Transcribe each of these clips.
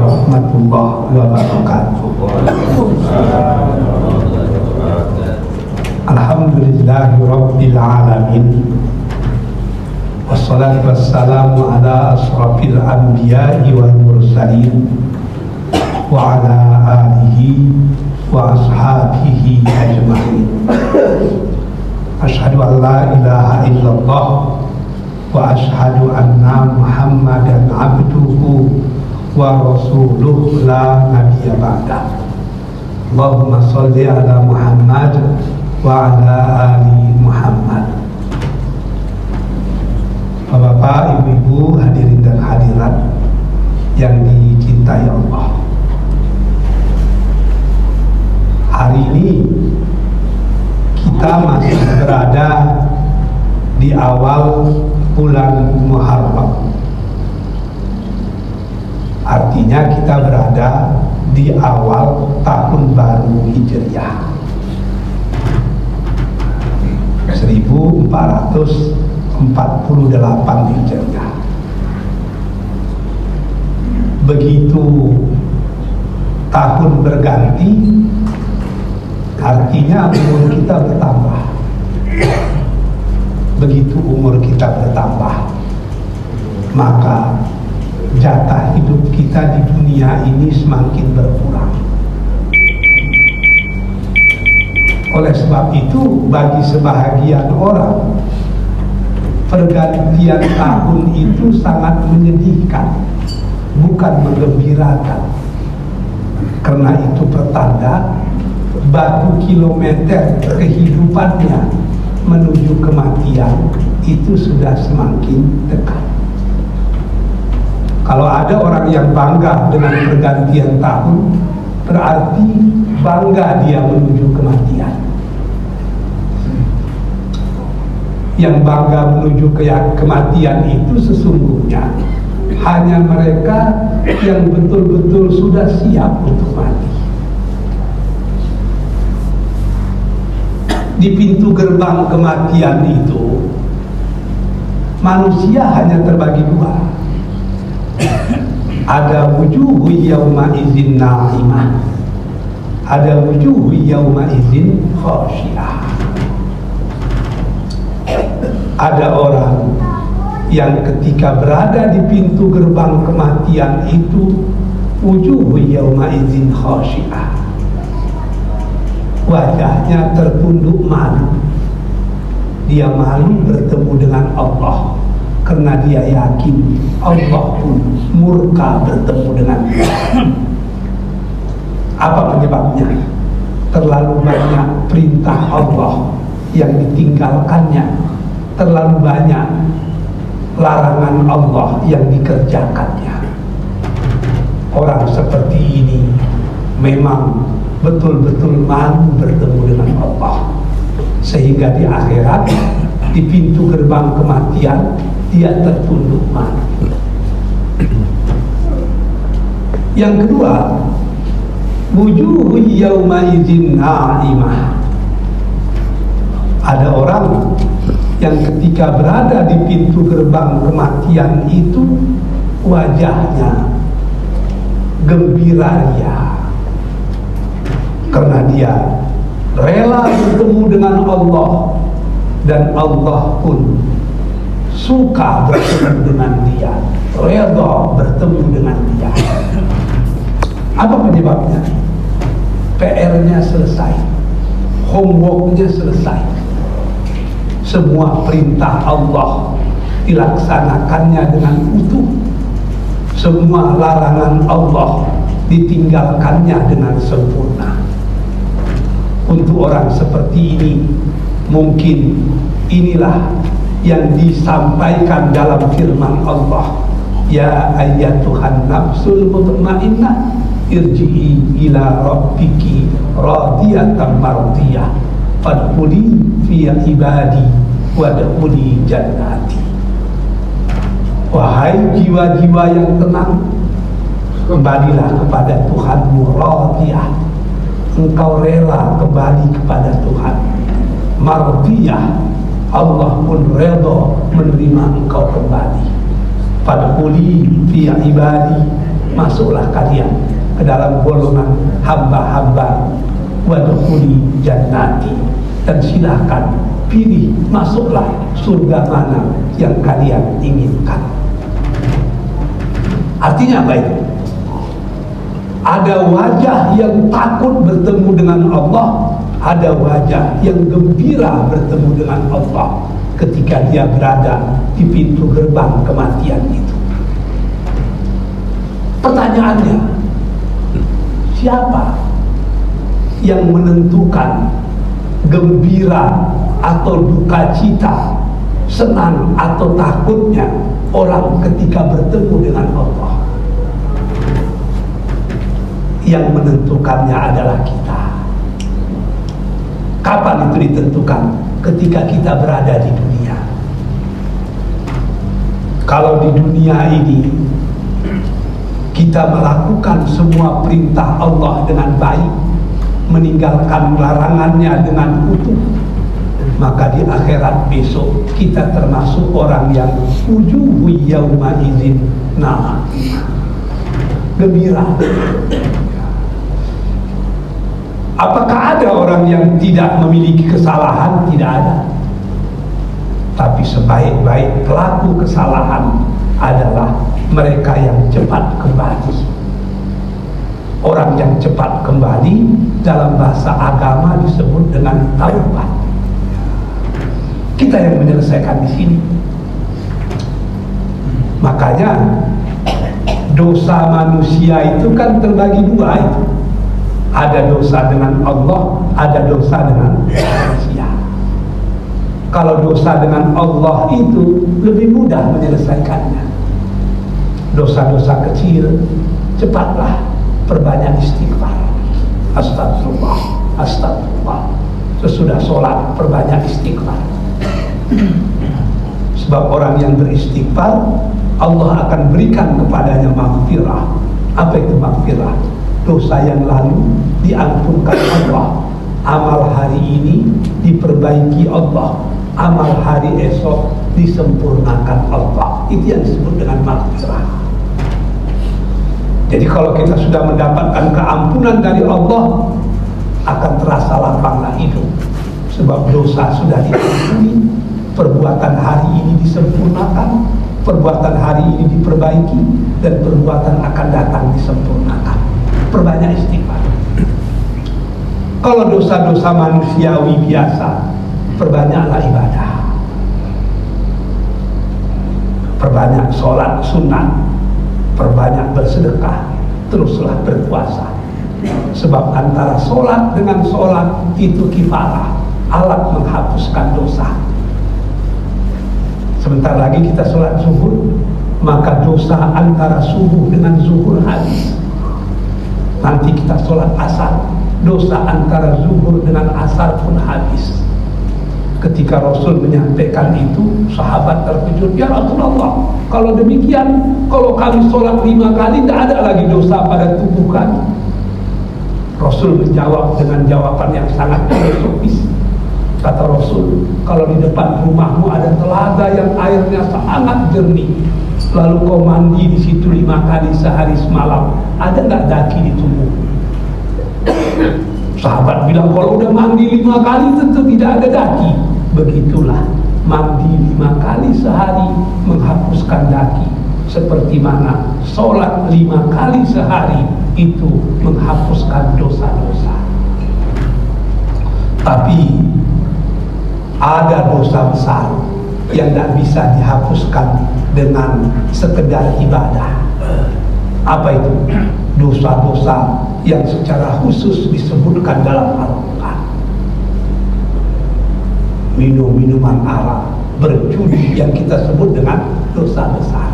warahmatullahi wabarakatuh. Alhamdulillahi rabbil alamin. Wassalatu wassalamu ala asrafil anbiya'i wal mursalin wa ala alihi wa ashabihi ajma'in. Asyhadu an la ilaha illallah wa asyhadu anna Muhammadan abduhu wa rasuluh la nabiyya ba'dah. Allahumma sholli ala Muhammad wa ala ali Muhammad. Bapak, ibu-ibu, hadirin dan hadirat yang dicintai Allah, hari ini kita masih berada di awal bulan Muharram. Artinya kita berada di awal tahun baru Hijriah 1448 Hijriah. Begitu tahun berganti, artinya umur kita bertambah. Begitu umur kita bertambah, maka jatah hidup kita di dunia ini semakin berkurang. Oleh sebab itu, bagi sebahagian orang, pergantian tahun itu sangat menyedihkan, bukan menggembirakan. Karena itu pertanda batu kilometer kehidupannya menuju kematian itu sudah semakin dekat. Kalau ada orang yang bangga dengan pergantian tahun, berarti bangga dia menuju kematian. Yang bangga menuju kematian itu sesungguhnya hanya mereka yang betul-betul sudah siap untuk mati. Di pintu gerbang kematian itu, manusia hanya terbagi dua. Ada wujuhu yauma izin na'imah, ada wujuhu yauma izin khasyiah. Ada orang yang ketika berada di pintu gerbang kematian itu, wujuhu yauma izin khasyiah, wajahnya tertunduk malu. Dia malu bertemu dengan Allah, karena dia yakin Allah pun murka bertemu dengan dia. Apa penyebabnya? Terlalu banyak perintah Allah yang ditinggalkannya, terlalu banyak larangan Allah yang dikerjakannya. Orang seperti ini memang betul-betul malu bertemu dengan Allah, sehingga di akhirat, di pintu gerbang kematian, dia tertunduk malu. Yang kedua, wujuhu yauma idzin na'imah. Ada orang yang ketika berada di pintu gerbang kematian itu, wajahnya gembira ria, karena dia rela bertemu dengan Allah, dan Allah pun suka bertemu dengan dia, rela bertemu dengan dia. Apa penyebabnya? PR-nya selesai, homework-nya selesai, semua perintah Allah dilaksanakannya dengan utuh, semua larangan Allah ditinggalkannya dengan sempurna. Untuk orang seperti ini, mungkin inilah yang disampaikan dalam firman Allah, ya ayyatuhan nafsul mutmainnah irji'i ila rabbiki radiyatan mardiyah fadkhuli fi ibadi wadkhuli jannati. Wahai jiwa-jiwa yang tenang, kembalilah kepada Tuhanmu radiyah, engkau rela kembali kepada Tuhan. Mardiyah, Allah pun rela menerima engkau kembali. Fadkhuli fi ibadi, masuklah kalian ke dalam golongan hamba-hamba wadkhuli jannati, dan silahkan pilih masuklah surga mana yang kalian inginkan. Artinya apa itu? Ada wajah yang takut bertemu dengan Allah, ada wajah yang gembira bertemu dengan Allah ketika dia berada di pintu gerbang kematian itu. Pertanyaannya, siapa yang menentukan gembira atau duka cita, senang atau takutnya orang ketika bertemu dengan Allah? Yang menentukannya adalah kita. Kapan itu ditentukan? Ketika kita berada di dunia. Kalau di dunia ini kita melakukan semua perintah Allah dengan baik, meninggalkan larangannya dengan utuh, maka di akhirat besok kita termasuk orang yang wujuhu yauma idzin na'imah, gembira. Apakah ada orang yang tidak memiliki kesalahan? Tidak ada. Tapi sebaik-baik pelaku kesalahan adalah mereka yang cepat kembali. Orang yang cepat kembali dalam bahasa agama disebut dengan taubat. Kita yang menyelesaikan di sini. Makanya dosa manusia itu kan terbagi dua itu. Ada dosa dengan Allah, ada dosa dengan manusia. Kalau dosa dengan Allah itu lebih mudah menyelesaikannya. Dosa-dosa kecil, cepatlah perbanyak istighfar. Astagfirullah, astagfirullah. Sesudah sholat perbanyak istighfar. Sebab orang yang beristighfar, Allah akan berikan kepadanya maghfirah. Apa itu maghfirah? Dosa yang lalu diampunkan Allah, amal hari ini diperbaiki Allah, amal hari esok disempurnakan Allah. Itu yang disebut dengan maghfirah. Jadi kalau kita sudah mendapatkan keampunan dari Allah, akan terasa lapanglah hidup. Sebab dosa sudah diampuni, perbuatan hari ini disempurnakan, perbuatan hari ini diperbaiki, dan perbuatan akan datang disempurnakan. Perbanyak istighfar. Kalau dosa-dosa manusiawi biasa, perbanyaklah ibadah, perbanyak sholat sunat, perbanyak bersedekah, teruslah berpuasa. Sebab antara sholat dengan sholat itu kifarah, alat menghapuskan dosa. Sebentar lagi kita sholat zuhur, maka dosa antara subuh dengan zuhur habis. Nanti kita sholat asar, dosa antara zuhur dengan asar pun habis. Ketika Rasul menyampaikan itu, sahabat terkejut, ya Rasulullah, kalau demikian, kalau kami sholat 5 kali, tidak ada lagi dosa pada tubuh kami. Rasul menjawab dengan jawaban yang sangat filosofis. Kata Rasul, kalau di depan rumahmu ada telaga yang airnya sangat jernih, lalu kau mandi di situ 5 kali sehari semalam, ada nggak daki di tubuh? Sahabat bilang, kalau udah mandi 5 kali tentu tidak ada daki. Begitulah, mandi 5 kali sehari menghapuskan daki, seperti mana sholat 5 kali sehari itu menghapuskan dosa-dosa. Tapi ada dosa besar yang tidak bisa dihapuskan dengan sekedar ibadah. Apa itu? Dosa-dosa yang secara khusus disebutkan dalam Al-Quran. Minum minuman arak, berjudi, yang kita sebut dengan dosa besar.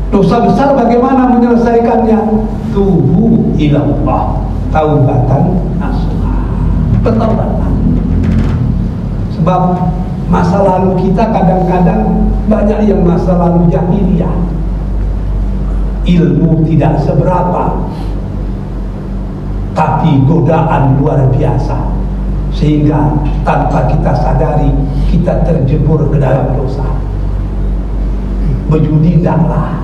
Dosa besar bagaimana menyelesaikannya? Tubu ilallah, taubatan nasuha, bertaubatlah. Sebab masa lalu kita kadang-kadang banyak yang masa lalu jahiliyah, ilmu tidak seberapa, tapi godaan luar biasa, sehingga tanpa kita sadari kita terjebur ke dalam dosa. Berjudi tidaklah,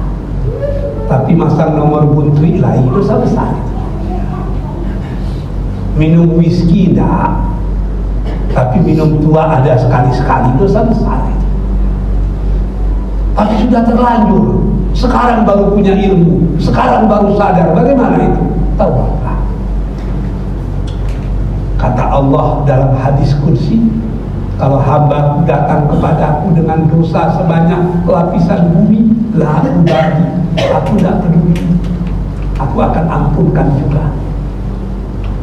tapi masang nomor buntui lain dosa besar. Minum whisky tidak, tapi minum tua ada sekali-sekali dosa besar. Tapi sudah terlanjur, sekarang baru punya ilmu, sekarang baru sadar, bagaimana itu? Taubatlah. Kata Allah dalam hadis kursi, kalau hamba datang kepadaku dengan dosa sebanyak lapisan bumi, la ubali, aku tidak peduli, aku akan ampunkan juga.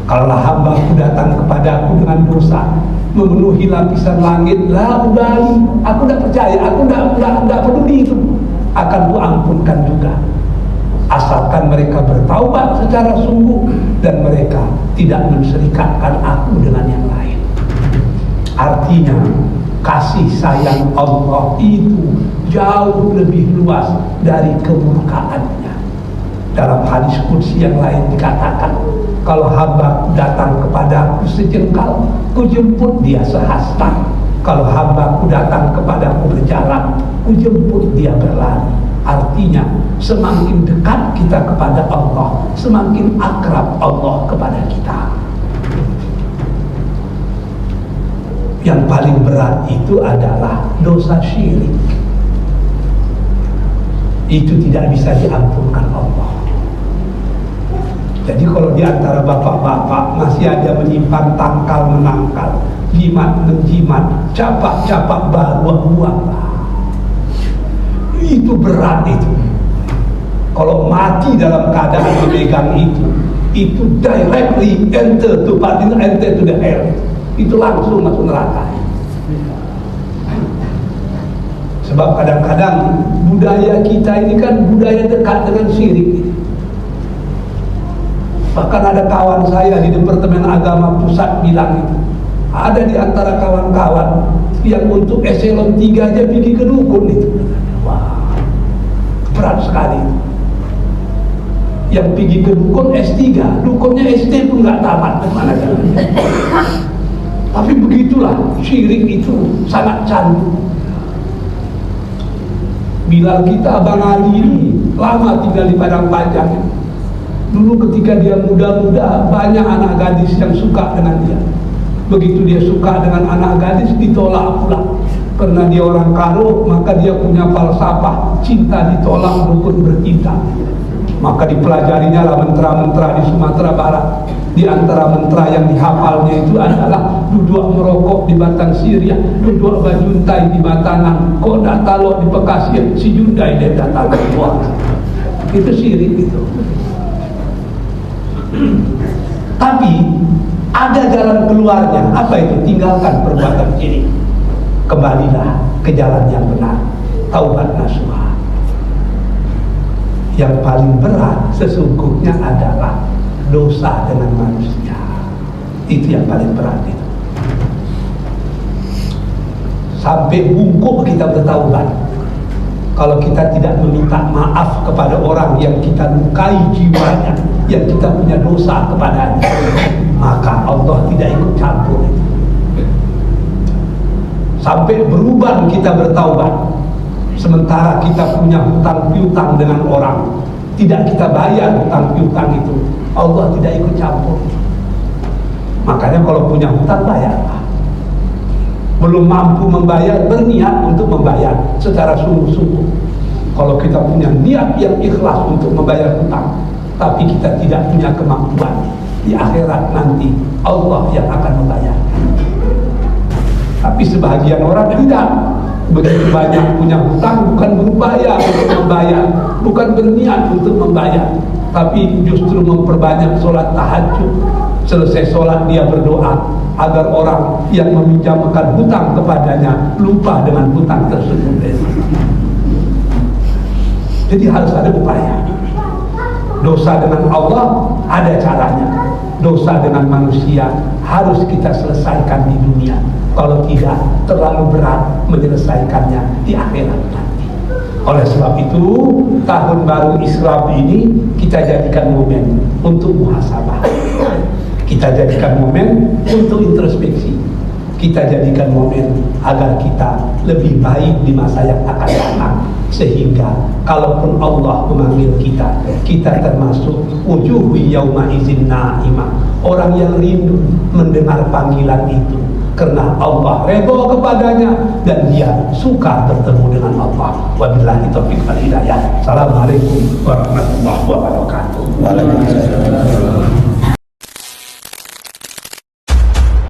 Kalau hambaku datang kepadaku dengan dosa memenuhi lapisan langit, la ubali, aku tidak percaya, aku tidak peduli itu, akan ku ampunkan juga. Asalkan mereka bertaubat secara sungguh dan mereka tidak menserikatkan aku dengan yang lain. Artinya kasih sayang Allah itu jauh lebih luas dari kemurkaannya. Dalam hadis qudsi yang lain dikatakan, kalau hamba datang kepadaku sejengkal, ku jemput dia sehasta. Kalau hambaku datang kepadaku berjalan, ku jemput dia berlari. Artinya semakin dekat kita kepada Allah, semakin akrab Allah kepada kita. Yang paling berat itu adalah dosa syirik. Itu tidak bisa diampunkan Allah. Jadi kalau di antara bapak-bapak masih ada menyimpan tangkal menangkal, jimat menjimat, capak-capak buang, itu berat itu. Kalau mati dalam keadaan memegang itu directly enter to the hell. Itu langsung masuk neraka. Sebab kadang-kadang budaya kita ini kan budaya dekat dengan syirik. Bahkan ada kawan saya di Departemen Agama Pusat bilang itu, ada di antara kawan-kawan yang untuk eselon 3 aja pergi ke dukun itu. Wah, berat sekali. Yang pergi ke dukun S3, dukunnya SD pun nggak tamat, mana jalannya. Tapi begitulah, syirik itu sangat candu. Bilal kita Abang Ali ini lama tinggal di Padang Panjang. Dulu ketika dia muda-muda, banyak anak gadis yang suka dengan dia. Begitu dia suka dengan anak gadis, ditolak pula. Karena dia orang karo, maka dia punya falsafah cinta ditolak, dukun bercinta. Maka dipelajarinya lah mantra-mantra di Sumatera Barat. Di antara mantra yang dihafalnya itu adalah duduk merokok di Batang Syria, duduk bajuntai di Batangan, kok dak talok di Bekasi, si Jundai dia datang keluar. Itu syirik itu. Tapi ada jalan keluarnya. Apa itu? Tinggalkan perbuatan syirik, kembalilah ke jalan yang benar, taubat nasuha. Yang paling berat sesungguhnya adalah dosa dengan manusia. Itu yang paling berat itu. Sampai bungkuk kita bertaubat. Kalau kita tidak meminta maaf kepada orang yang kita lukai jiwanya, yang kita punya dosa kepadanya, maka Allah tidak ikut campur. Sampai berubah kita bertaubat. Sementara kita punya hutang piutang dengan orang, tidak kita bayar hutang piutang itu, Allah tidak ikut campur. Makanya kalau punya hutang, bayarlah. Belum mampu membayar, berniat untuk membayar secara sungguh-sungguh. Kalau kita punya niat yang ikhlas untuk membayar hutang, tapi kita tidak punya kemampuan, di akhirat nanti Allah yang akan membayar. Tapi sebahagian orang tidak. Begitu banyak punya hutang, bukan berupaya untuk membayar, bukan berniat untuk membayar, tapi justru memperbanyak sholat tahajud. Selesai sholat dia berdoa agar orang yang meminjamkan hutang kepadanya lupa dengan hutang tersebut. Jadi harus ada upaya. Dosa dengan Allah ada caranya, dosa dengan manusia harus kita selesaikan di dunia. Kalau tidak, terlalu berat menyelesaikannya di akhirat nanti. Oleh sebab itu, tahun baru Islam ini kita jadikan momen untuk muhasabah. Kita jadikan momen untuk introspeksi. kita jadikan momen agar kita lebih baik di masa yang akan datang, sehingga kalaupun Allah memanggil kita, kita termasuk wujuhu yauma izin na'imah, orang yang rindu mendengar panggilan itu karena Allah redha kepadanya dan dia suka bertemu dengan Allah. Wabillahi taufiq wal hidayah. Assalamualaikum warahmatullahi wabarakatuh. Waalaikumsalam.